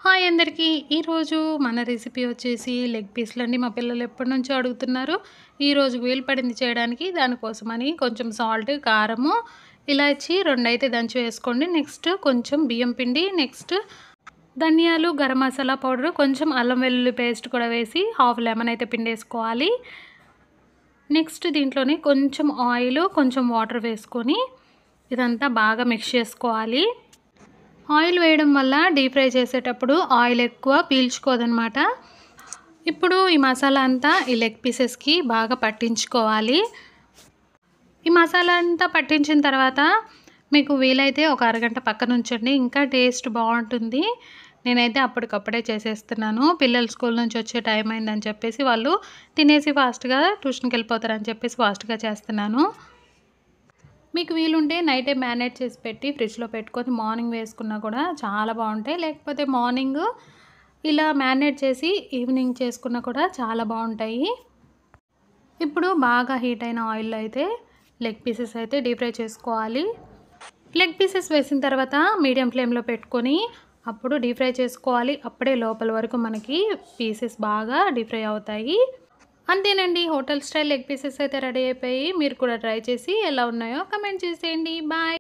Hi అందరికీ. ఈరోజు మన రెసిపీ వచ్చేసి లెగ్ పీస్‌లండి. మా పిల్లలు ఎప్పటినుంచో అడుగుతున్నారు. ఈరోజు వీలు పడింది చేయడానికి. దానికోసమని కొంచెం సాల్ట్, కారము, ఇలాచి 2 అయితే దంచి వేసుకోండి. నెక్స్ట్ కొంచెం బియ్యం పిండి, నెక్స్ట్ ధనియాలు, గరం మసాలా పౌడరు, కొంచెం అల్లం వెల్లుల్లి పేస్ట్ కూడా వేసి హాఫ్ లెమన్ అయితే పిండేసుకోవాలి. నెక్స్ట్ దీంట్లోనే కొంచెం ఆయిల్, కొంచెం వాటర్ వేసుకొని ఇదంతా బాగా మిక్స్ చేసుకోవాలి. ఆయిల్ వేయడం వల్ల డీప్ ఫ్రై చేసేటప్పుడు ఆయిల్ ఎక్కువ పీల్చుకోదనమాట. ఇప్పుడు ఈ మసాలా అంతా ఈ లెగ్ పీసెస్కి బాగా పట్టించుకోవాలి. ఈ మసాలా అంతా పట్టించిన తర్వాత మీకు వీలైతే ఒక అరగంట పక్కన ఉంచండి, ఇంకా టేస్ట్ బాగుంటుంది. నేనైతే అప్పటికప్పుడే చేసేస్తున్నాను. పిల్లలు స్కూల్ నుంచి వచ్చే టైం అయిందని చెప్పేసి వాళ్ళు తినేసి ఫాస్ట్గా ట్యూషన్కి వెళ్ళిపోతారని చెప్పేసి ఫాస్ట్గా చేస్తున్నాను. మీకు వీలుంటే నైటే మ్యారినేట్ చేసి పెట్టి ఫ్రిడ్జ్లో పెట్టుకొని మార్నింగ్ వేసుకున్నా కూడా చాలా బాగుంటాయి. లేకపోతే మార్నింగ్ ఇలా మ్యారినేట్ చేసి ఈవినింగ్ చేసుకున్నా కూడా చాలా బాగుంటాయి. ఇప్పుడు బాగా హీట్ అయిన ఆయిల్లో అయితే లెగ్ పీసెస్ అయితే డీప్ ఫ్రై చేసుకోవాలి. లెగ్ పీసెస్ వేసిన తర్వాత మీడియం ఫ్లేమ్లో పెట్టుకొని అప్పుడు డీప్ ఫ్రై చేసుకోవాలి. అప్పుడే లోపల వరకు మనకి పీసెస్ బాగా డీప్ ఫ్రై అవుతాయి. అంతేనండి, హోటల్ స్టైల్ లెగ్ పీసెస్ అయితే రెడీ అయిపోయి. మీరు కూడా ట్రై చేసి ఎలా ఉన్నాయో కమెంట్ చేసేయండి. బాయ్.